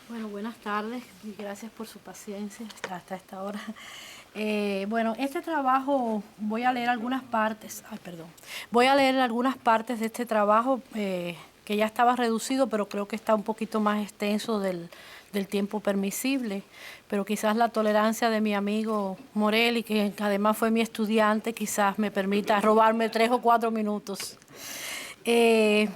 Bueno, buenas tardes y gracias por su paciencia hasta esta hora. Bueno, este trabajo, voy a leer algunas partes, voy a leer algunas partes de este trabajo que ya estaba reducido, pero creo que está un poquito más extenso del tiempo permisible, pero quizás la tolerancia de mi amigo Morel, y que además fue mi estudiante, quizás me permita robarme 3 o 4 minutos.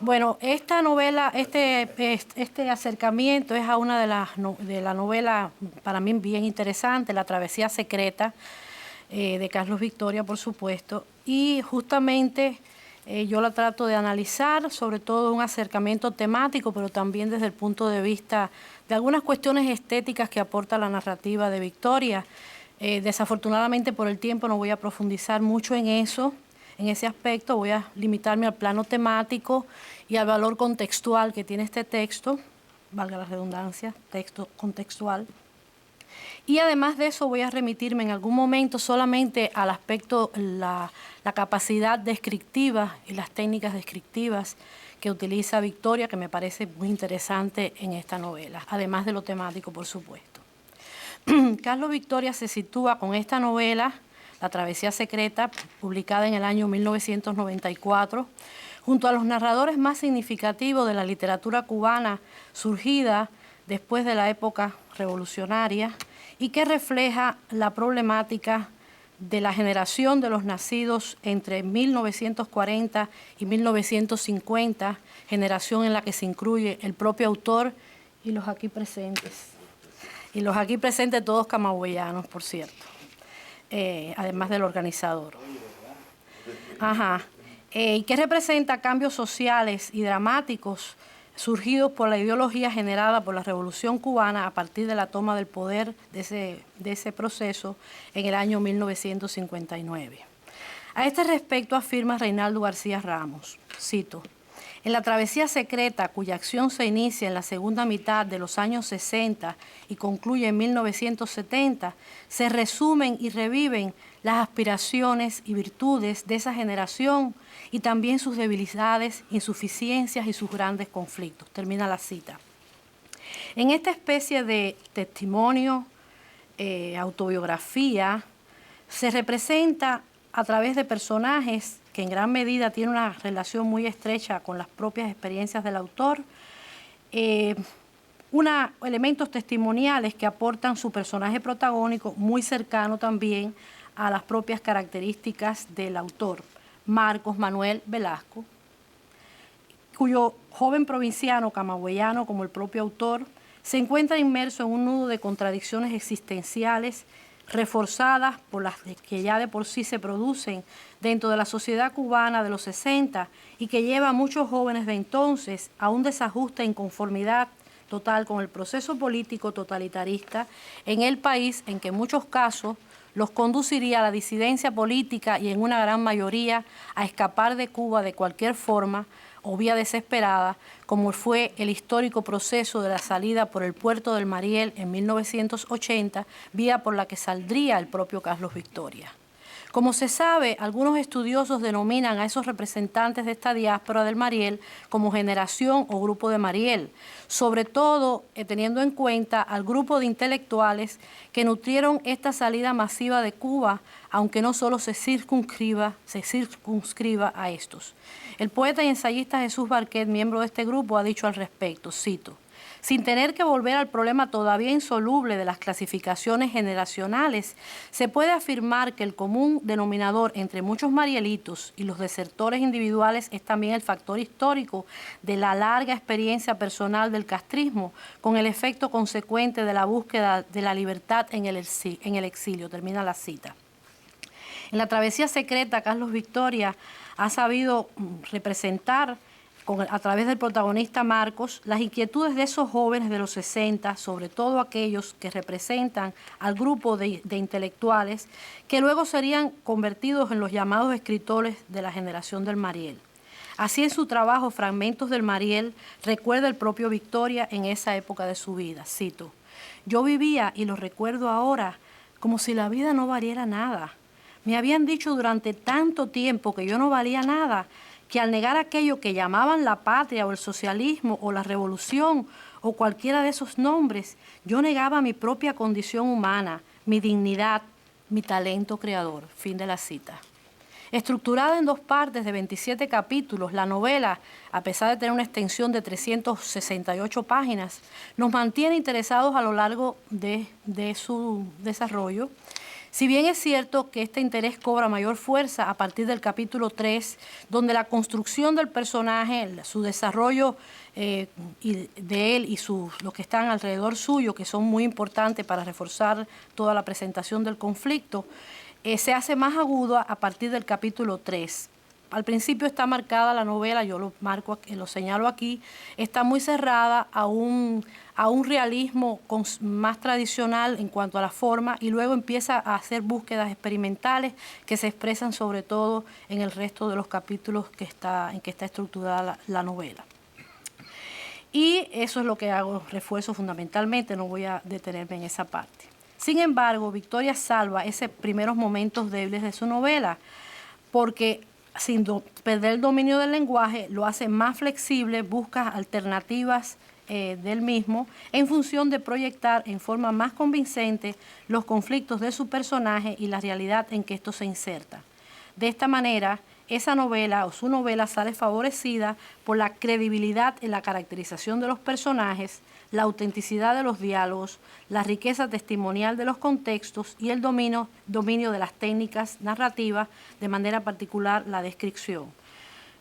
Bueno, esta novela, este acercamiento es a una de la novela para mí bien interesante, La Travesía Secreta, de Carlos Victoria, por supuesto, y justamente yo la trato de analizar, sobre todo un acercamiento temático, pero también desde el punto de vista de algunas cuestiones estéticas que aporta la narrativa de Victoria. Desafortunadamente por el tiempo no voy a profundizar mucho en eso. En ese aspecto voy a limitarme al plano temático y al valor contextual que tiene este texto, valga la redundancia, texto contextual. Y además de eso voy a remitirme en algún momento solamente al aspecto, la capacidad descriptiva y las técnicas descriptivas que utiliza Victoria, que me parece muy interesante en esta novela, además de lo temático, por supuesto. Carlos Victoria se sitúa con esta novela, La Travesía Secreta, publicada en el año 1994, junto a los narradores más significativos de la literatura cubana surgida después de la época revolucionaria y que refleja la problemática de la generación de los nacidos entre 1940 y 1950, generación en la que se incluye el propio autor y los aquí presentes. Y los aquí presentes todos camagüeyanos, por cierto, además del organizador. Ajá. Y que representa cambios sociales y dramáticos surgidos por la ideología generada por la Revolución Cubana a partir de la toma del poder de ese proceso en el año 1959. A este respecto afirma Reinaldo García Ramos, cito: en La Travesía Secreta, cuya acción se inicia en la segunda mitad de los años 60 y concluye en 1970, se resumen y reviven las aspiraciones y virtudes de esa generación y también sus debilidades, insuficiencias y sus grandes conflictos. Termina la cita. En esta especie de testimonio, autobiografía, se representa a través de personajes que en gran medida tienen una relación muy estrecha con las propias experiencias del autor, elementos testimoniales que aportan su personaje protagónico muy cercano también a las propias características del autor, Marcos Manuel Velasco, cuyo joven provinciano camagüeyano, como el propio autor, se encuentra inmerso en un nudo de contradicciones existenciales reforzadas por las que ya de por sí se producen dentro de la sociedad cubana de los 60 y que lleva a muchos jóvenes de entonces a un desajuste e inconformidad total con el proceso político totalitarista en el país, en que en muchos casos los conduciría a la disidencia política y en una gran mayoría a escapar de Cuba de cualquier forma o vía desesperada, como fue el histórico proceso de la salida por el puerto del Mariel en 1980, vía por la que saldría el propio Carlos Victoria. Como se sabe, algunos estudiosos denominan a esos representantes de esta diáspora del Mariel como generación o grupo de Mariel, sobre todo teniendo en cuenta al grupo de intelectuales que nutrieron esta salida masiva de Cuba, aunque no solo se circunscriba a estos. El poeta y ensayista Jesús Barquet, miembro de este grupo, ha dicho al respecto, cito: sin tener que volver al problema todavía insoluble de las clasificaciones generacionales, se puede afirmar que el común denominador entre muchos marielitos y los desertores individuales es también el factor histórico de la larga experiencia personal del castrismo, con el efecto consecuente de la búsqueda de la libertad en el exilio. Termina la cita. En La Travesía Secreta, Carlos Victoria ha sabido representar a través del protagonista Marcos, las inquietudes de esos jóvenes de los 60, sobre todo aquellos que representan al grupo de intelectuales que luego serían convertidos en los llamados escritores de la generación del Mariel. Así en su trabajo Fragmentos del Mariel recuerda el propio Victoria en esa época de su vida, cito: yo vivía, y lo recuerdo ahora, como si la vida no valiera nada. Me habían dicho durante tanto tiempo que yo no valía nada, que al negar aquello que llamaban la patria o el socialismo o la revolución o cualquiera de esos nombres, yo negaba mi propia condición humana, mi dignidad, mi talento creador. Fin de la cita. Estructurada en 2 partes de 27 capítulos, la novela, a pesar de tener una extensión de 368 páginas, nos mantiene interesados a lo largo de su desarrollo. Si bien es cierto que este interés cobra mayor fuerza a partir del capítulo 3, donde la construcción del personaje, su desarrollo de él y los que están alrededor suyo, que son muy importantes para reforzar toda la presentación del conflicto, se hace más agudo a partir del capítulo 3. Al principio está marcada la novela, yo lo señalo aquí, está muy cerrada a un realismo más tradicional en cuanto a la forma, y luego empieza a hacer búsquedas experimentales que se expresan sobre todo en el resto de los capítulos en que está estructurada la novela. Y eso es lo que hago, refuerzo fundamentalmente, no voy a detenerme en esa parte. Sin embargo, Victoria salva esos primeros momentos débiles de su novela, porque sin perder el dominio del lenguaje, lo hace más flexible, busca alternativas del mismo en función de proyectar en forma más convincente los conflictos de su personaje y la realidad en que esto se inserta. De esta manera, esa novela o su novela sale favorecida por la credibilidad en la caracterización de los personajes, la autenticidad de los diálogos, la riqueza testimonial de los contextos y el dominio de las técnicas narrativas, de manera particular la descripción.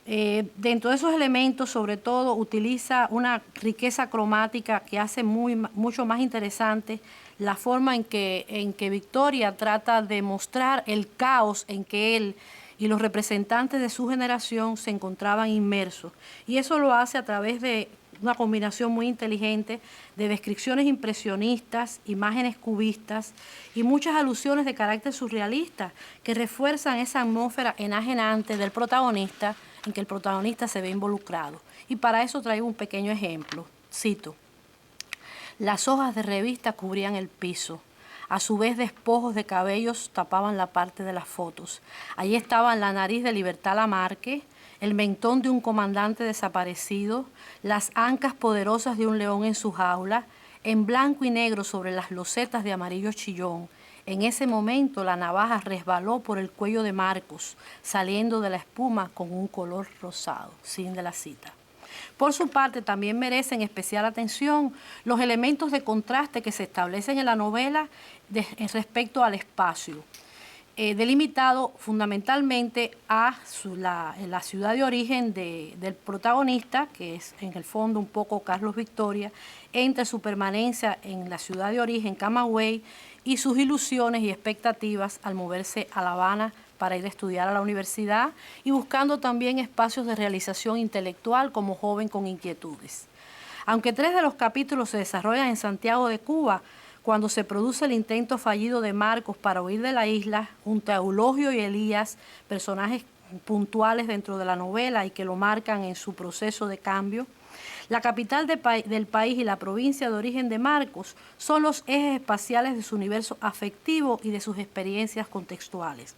Dentro de esos elementos, sobre todo, utiliza una riqueza cromática que hace mucho más interesante la forma en que Victoria trata de mostrar el caos en que él y los representantes de su generación se encontraban inmersos. Y eso lo hace a través de una combinación muy inteligente de descripciones impresionistas, imágenes cubistas y muchas alusiones de carácter surrealista que refuerzan esa atmósfera enajenante del protagonista, en que el protagonista se ve involucrado. Y para eso traigo un pequeño ejemplo. Cito: las hojas de revista cubrían el piso. A su vez, despojos de cabellos tapaban la parte de las fotos. Allí estaban la nariz de Libertad Lamarque, el mentón de un comandante desaparecido, las ancas poderosas de un león en su jaula, en blanco y negro sobre las losetas de amarillo chillón. En ese momento la navaja resbaló por el cuello de Marcos, saliendo de la espuma con un color rosado. Fin de la cita. Por su parte, también merecen especial atención los elementos de contraste que se establecen en la novela respecto al espacio, delimitado fundamentalmente a la ciudad de origen del protagonista, que es en el fondo un poco Carlos Victoria, entre su permanencia en la ciudad de origen, Camagüey, y sus ilusiones y expectativas al moverse a La Habana para ir a estudiar a la universidad y buscando también espacios de realización intelectual como joven con inquietudes. Aunque 3 de los capítulos se desarrollan en Santiago de Cuba, cuando se produce el intento fallido de Marcos para huir de la isla, junto a Eulogio y Elías, personajes puntuales dentro de la novela y que lo marcan en su proceso de cambio, la capital del país y la provincia de origen de Marcos son los ejes espaciales de su universo afectivo y de sus experiencias contextuales.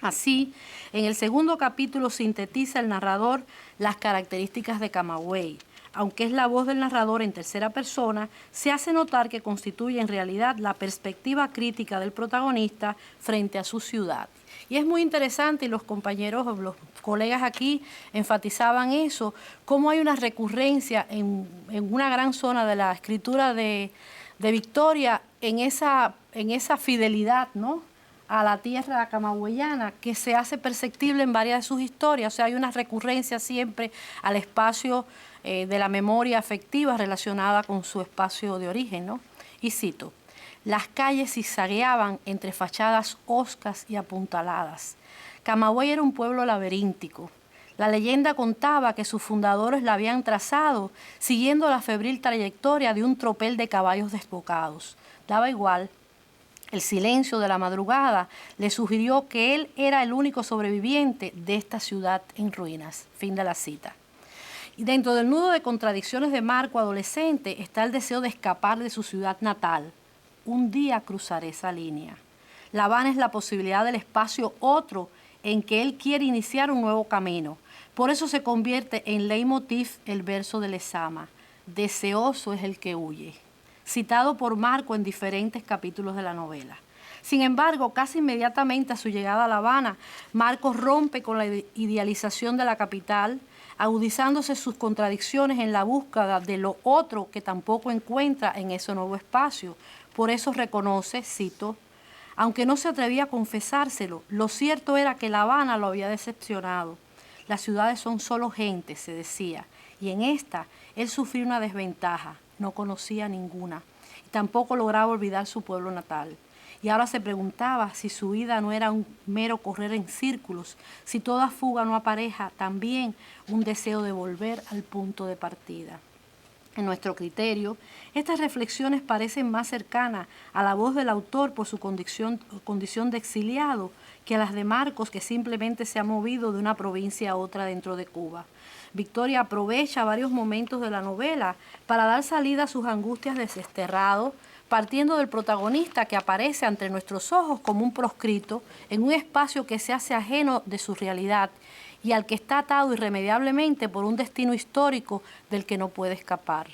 Así, en el segundo capítulo sintetiza el narrador las características de Camagüey. Aunque es la voz del narrador en tercera persona, se hace notar que constituye en realidad la perspectiva crítica del protagonista frente a su ciudad. Y es muy interesante, y los compañeros, los colegas aquí enfatizaban eso, cómo hay una recurrencia en una gran zona de la escritura de Victoria en esa fidelidad, ¿no?, a la tierra camagüeyana, que se hace perceptible en varias de sus historias. O sea, hay una recurrencia siempre al espacio de la memoria afectiva relacionada con su espacio de origen, ¿no? Y cito: las calles zigzagueaban entre fachadas hoscas y apuntaladas. Camagüey era un pueblo laberíntico. La leyenda contaba que sus fundadores la habían trazado siguiendo la febril trayectoria de un tropel de caballos desbocados. Daba igual. El silencio de la madrugada le sugirió que él era el único sobreviviente de esta ciudad en ruinas. Fin de la cita. Y dentro del nudo de contradicciones de Marco adolescente está el deseo de escapar de su ciudad natal. Un día cruzaré esa línea. La Habana es la posibilidad del espacio otro en que él quiere iniciar un nuevo camino. Por eso se convierte en leitmotiv el verso de Lezama. deseoso es el que huye, citado por Marco en diferentes capítulos de la novela. Sin embargo, casi inmediatamente a su llegada a La Habana, Marcos rompe con la idealización de la capital, agudizándose sus contradicciones en la búsqueda de lo otro que tampoco encuentra en ese nuevo espacio. Por eso reconoce, cito, aunque no se atrevía a confesárselo, lo cierto era que La Habana lo había decepcionado. Las ciudades son solo gente, se decía, y en esta él sufrió una desventaja, no conocía ninguna, y tampoco lograba olvidar su pueblo natal. Y ahora se preguntaba si su vida no era un mero correr en círculos, si toda fuga no apareja también un deseo de volver al punto de partida. En nuestro criterio, estas reflexiones parecen más cercanas a la voz del autor por su condición de exiliado que a las de Marcos, que simplemente se ha movido de una provincia a otra dentro de Cuba. Victoria aprovecha varios momentos de la novela para dar salida a sus angustias de desterrado, partiendo del protagonista que aparece ante nuestros ojos como un proscrito en un espacio que se hace ajeno de su realidad y al que está atado irremediablemente por un destino histórico del que no puede escapar.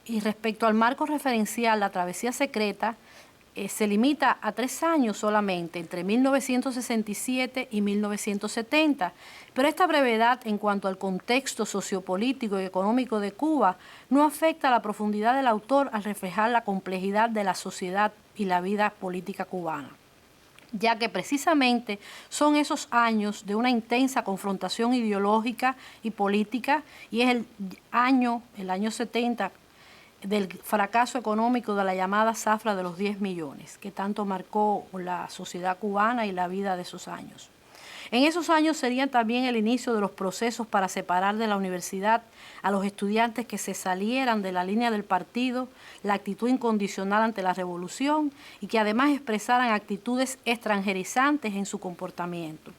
Y respecto al marco referencial, la travesía secreta se limita a 3 años solamente, entre 1967 y 1970, pero esta brevedad en cuanto al contexto sociopolítico y económico de Cuba no afecta a la profundidad del autor al reflejar la complejidad de la sociedad y la vida política cubana, ya que precisamente son esos años de una intensa confrontación ideológica y política, y es el año 70, del fracaso económico de la llamada zafra de los 10 millones, que tanto marcó la sociedad cubana y la vida de esos años. En esos años serían también el inicio de los procesos para separar de la universidad a los estudiantes que se salieran de la línea del partido, la actitud incondicional ante la revolución y que además expresaran actitudes extranjerizantes en su comportamiento.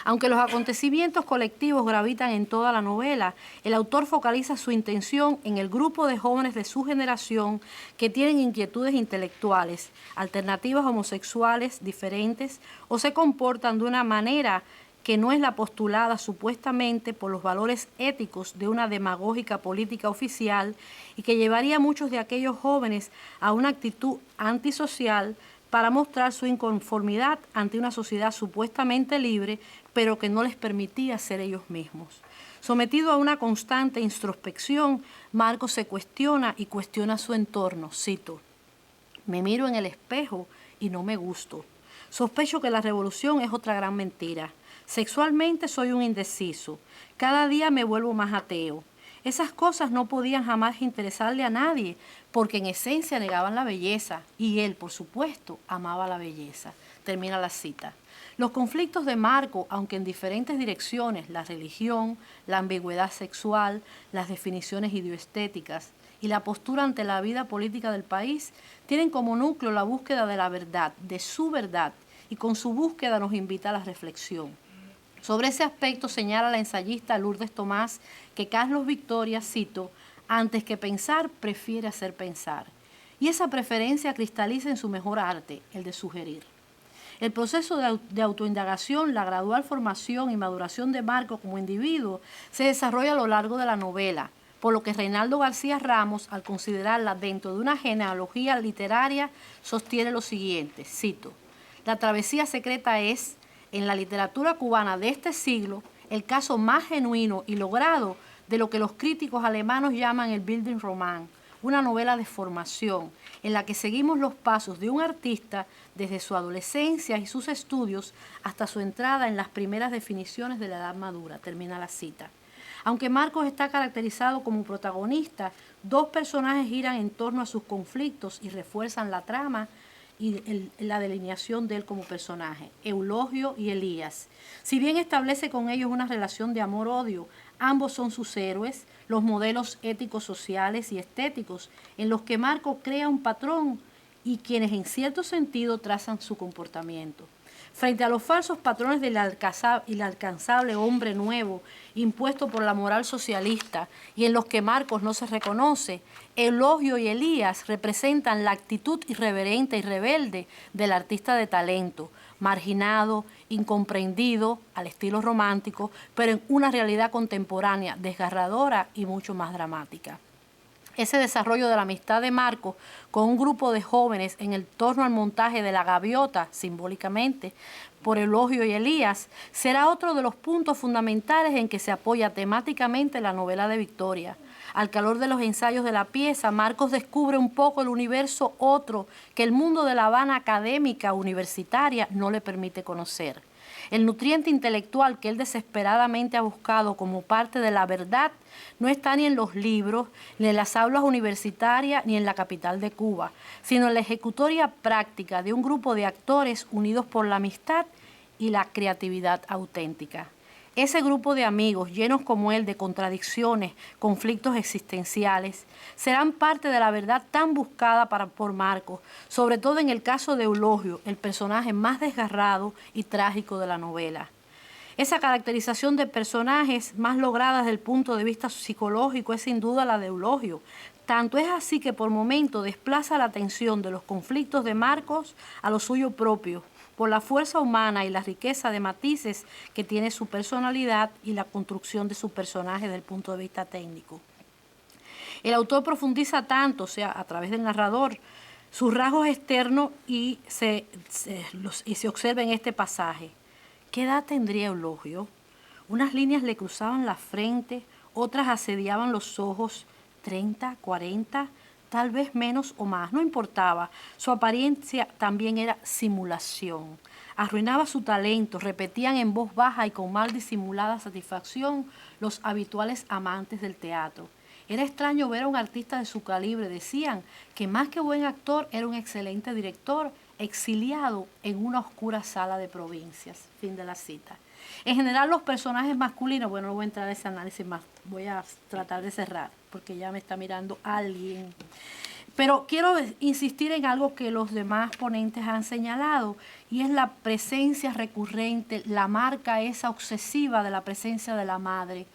Aunque los acontecimientos colectivos gravitan en toda la novela, el autor focaliza su intención en el grupo de jóvenes de su generación que tienen inquietudes intelectuales, alternativas homosexuales diferentes o se comportan de una manera que no es la postulada supuestamente por los valores éticos de una demagógica política oficial y que llevaría a muchos de aquellos jóvenes a una actitud antisocial para mostrar su inconformidad ante una sociedad supuestamente libre, pero que no les permitía ser ellos mismos. Sometido a una constante introspección, Marcos se cuestiona y cuestiona su entorno. Cito, me miro en el espejo y no me gusto. Sospecho que la revolución es otra gran mentira. Sexualmente soy un indeciso. Cada día me vuelvo más ateo. Esas cosas no podían jamás interesarle a nadie, porque en esencia negaban la belleza, y él, por supuesto, amaba la belleza. Termina la cita. Los conflictos de Marco, aunque en diferentes direcciones, la religión, la ambigüedad sexual, las definiciones idioestéticas y la postura ante la vida política del país, tienen como núcleo la búsqueda de la verdad, de su verdad, y con su búsqueda nos invita a la reflexión. Sobre ese aspecto señala la ensayista Lourdes Tomás que Carlos Victoria, cito, antes que pensar, prefiere hacer pensar. Y esa preferencia cristaliza en su mejor arte, el de sugerir. El proceso de autoindagación, la gradual formación y maduración de Marco como individuo se desarrolla a lo largo de la novela, por lo que Reinaldo García Ramos, al considerarla dentro de una genealogía literaria, sostiene lo siguiente, cito, la travesía secreta es, en la literatura cubana de este siglo, el caso más genuino y logrado de lo que los críticos alemanes llaman el Bildungsroman, una novela de formación en la que seguimos los pasos de un artista desde su adolescencia y sus estudios hasta su entrada en las primeras definiciones de la edad madura. Termina la cita. Aunque Marcos está caracterizado como protagonista, 2 personajes giran en torno a sus conflictos y refuerzan la trama y la delineación de él como personaje, Eulogio y Elías. Si bien establece con ellos una relación de amor-odio, ambos son sus héroes, los modelos éticos, sociales y estéticos en los que Marcos crea un patrón y quienes en cierto sentido trazan su comportamiento. Frente a los falsos patrones del inalcanzable hombre nuevo impuesto por la moral socialista y en los que Marcos no se reconoce, Eulogio y Elías representan la actitud irreverente y rebelde del artista de talento, marginado, incomprendido, al estilo romántico, pero en una realidad contemporánea desgarradora y mucho más dramática. Ese desarrollo de la amistad de Marcos con un grupo de jóvenes en el torno al montaje de la gaviota, simbólicamente, por Eulogio y Elías, será otro de los puntos fundamentales en que se apoya temáticamente la novela de Victoria. Al calor de los ensayos de la pieza, Marcos descubre un poco el universo otro que el mundo de la Habana académica universitaria no le permite conocer. El nutriente intelectual que él desesperadamente ha buscado como parte de la verdad no está ni en los libros, ni en las aulas universitarias, ni en la capital de Cuba, sino en la ejecutoria práctica de un grupo de actores unidos por la amistad y la creatividad auténtica. Ese grupo de amigos, llenos como él de contradicciones, conflictos existenciales, serán parte de la verdad tan buscada por Marcos, sobre todo en el caso de Eulogio, el personaje más desgarrado y trágico de la novela. Esa caracterización de personajes más lograda desde el punto de vista psicológico es sin duda la de Eulogio. Tanto es así que por momento desplaza la atención de los conflictos de Marcos a lo suyo propio, por la fuerza humana y la riqueza de matices que tiene su personalidad y la construcción de su personaje desde el punto de vista técnico. El autor profundiza tanto, o sea, a través del narrador, sus rasgos externos y se observa en este pasaje. ¿Qué edad tendría Eulogio? Unas líneas le cruzaban la frente, otras asediaban los ojos, 30, 40, tal vez menos o más, no importaba. Su apariencia también era simulación. Arruinaba su talento, repetían en voz baja y con mal disimulada satisfacción los habituales amantes del teatro. Era extraño ver a un artista de su calibre. Decían que más que buen actor era un excelente director, exiliado en una oscura sala de provincias. Fin de la cita. En general los personajes masculinos, bueno, no voy a entrar en ese análisis más, voy a tratar de cerrar porque ya me está mirando alguien. Pero quiero insistir en algo que los demás ponentes han señalado y es la presencia recurrente, la marca esa obsesiva de la presencia de la madre,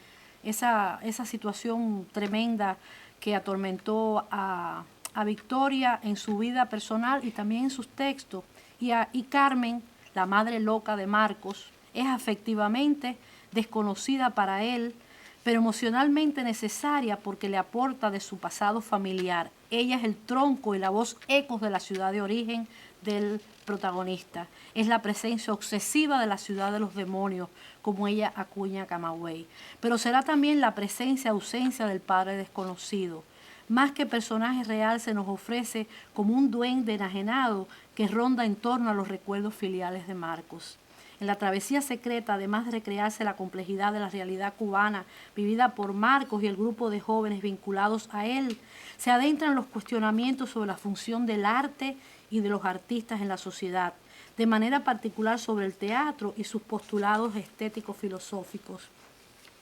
esa situación tremenda que atormentó a Victoria en su vida personal y también en sus textos. Y Carmen, la madre loca de Marcos, es afectivamente desconocida para él, pero emocionalmente necesaria porque le aporta de su pasado familiar. Ella es el tronco y la voz ecos de la ciudad de origen del protagonista. Es la presencia obsesiva de la ciudad de los demonios, como ella acuña Camagüey. Pero será también la presencia-ausencia del padre desconocido. Más que personaje real se nos ofrece como un duende enajenado que ronda en torno a los recuerdos filiales de Marcos. En la travesía secreta, además de recrearse la complejidad de la realidad cubana vivida por Marcos y el grupo de jóvenes vinculados a él, se adentran los cuestionamientos sobre la función del arte y de los artistas en la sociedad, de manera particular sobre el teatro y sus postulados estéticos filosóficos.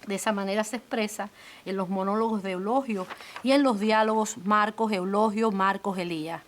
De esa manera se expresa en los monólogos de Eulogio y en los diálogos Marcos-Eulogio, Marcos-Elías.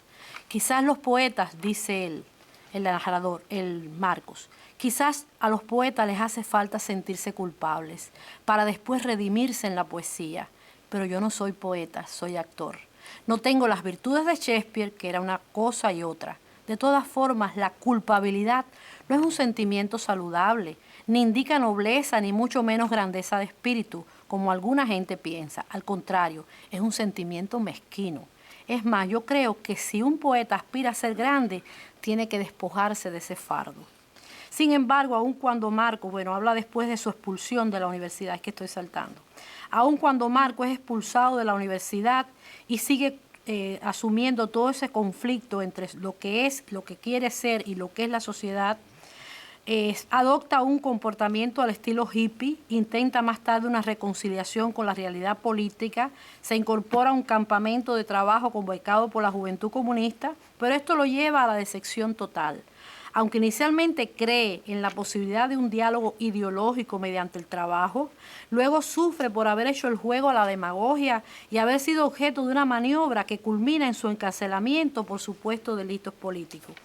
Quizás los poetas, dice él, el narrador, el Marcos, quizás a los poetas les hace falta sentirse culpables para después redimirse en la poesía, pero yo no soy poeta, soy actor. No tengo las virtudes de Shakespeare, que era una cosa y otra. De todas formas, la culpabilidad no es un sentimiento saludable, ni indica nobleza, ni mucho menos grandeza de espíritu, como alguna gente piensa. Al contrario, es un sentimiento mezquino. Es más, yo creo que si un poeta aspira a ser grande, tiene que despojarse de ese fardo. Sin embargo, aun cuando Marcos, habla después de su expulsión de la universidad, es que estoy saltando, aun cuando Marcos es expulsado de la universidad y sigue asumiendo todo ese conflicto entre lo que es, lo que quiere ser y lo que es la sociedad, adopta un comportamiento al estilo hippie, intenta más tarde una reconciliación con la realidad política, se incorpora a un campamento de trabajo convocado por la Juventud Comunista, pero esto lo lleva a la decepción total. Aunque inicialmente cree en la posibilidad de un diálogo ideológico mediante el trabajo, luego sufre por haber hecho el juego a la demagogia y haber sido objeto de una maniobra que culmina en su encarcelamiento por supuestos delitos políticos.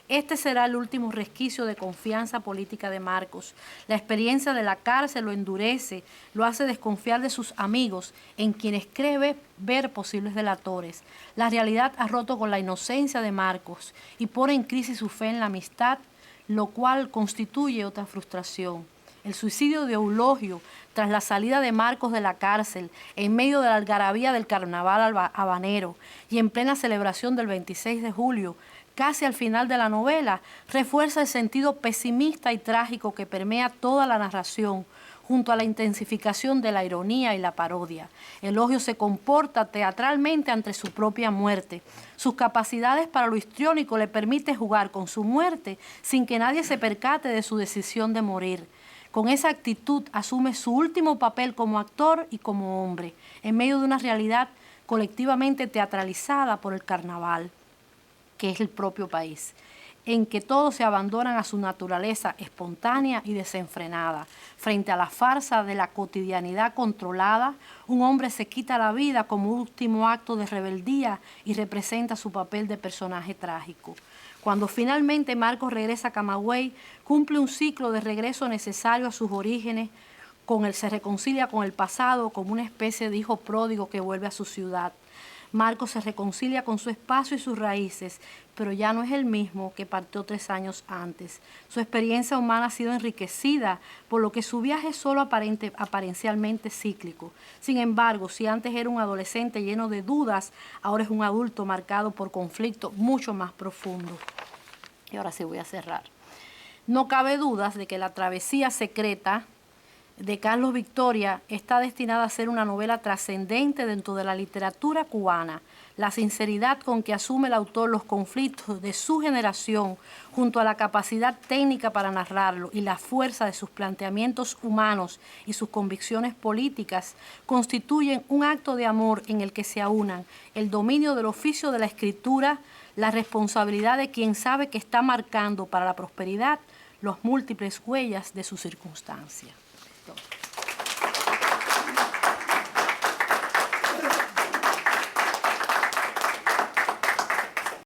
Este será el último resquicio de confianza política de Marcos. La experiencia de la cárcel lo endurece, lo hace desconfiar de sus amigos, en quienes cree ver posibles delatores. La realidad ha roto con la inocencia de Marcos y pone en crisis su fe en la amistad, lo cual constituye otra frustración. el suicidio de Eulogio tras la salida de Marcos de la cárcel, en medio de la algarabía del carnaval habanero y en plena celebración del 26 de julio, casi al final de la novela, refuerza el sentido pesimista y trágico que permea toda la narración, junto a la intensificación de la ironía y la parodia. Eulogio se comporta teatralmente ante su propia muerte. Sus capacidades para lo histriónico le permite jugar con su muerte sin que nadie se percate de su decisión de morir. Con esa actitud asume su último papel como actor y como hombre, en medio de una realidad colectivamente teatralizada por el carnaval, que es el propio país, en que todos se abandonan a su naturaleza espontánea y desenfrenada. Frente a la farsa de la cotidianidad controlada, un hombre se quita la vida como último acto de rebeldía y representa su papel de personaje trágico. Cuando finalmente Marcos regresa a Camagüey, cumple un ciclo de regreso necesario a sus orígenes, se reconcilia con el pasado como una especie de hijo pródigo que vuelve a su ciudad. Marcos se reconcilia con su espacio y sus raíces, pero ya no es el mismo que partió 3 años antes. Su experiencia humana ha sido enriquecida, por lo que su viaje es solo aparencialmente cíclico. Sin embargo, si antes era un adolescente lleno de dudas, ahora es un adulto marcado por conflictos mucho más profundos. Y ahora sí voy a cerrar. No cabe dudas de que la travesía secreta de Carlos Victoria está destinada a ser una novela trascendente dentro de la literatura cubana. La sinceridad con que asume el autor los conflictos de su generación, junto a la capacidad técnica para narrarlo y la fuerza de sus planteamientos humanos y sus convicciones políticas, constituyen un acto de amor en el que se aunan el dominio del oficio de la escritura, la responsabilidad de quien sabe que está marcando para la prosperidad los múltiples huellas de su circunstancia. Todo.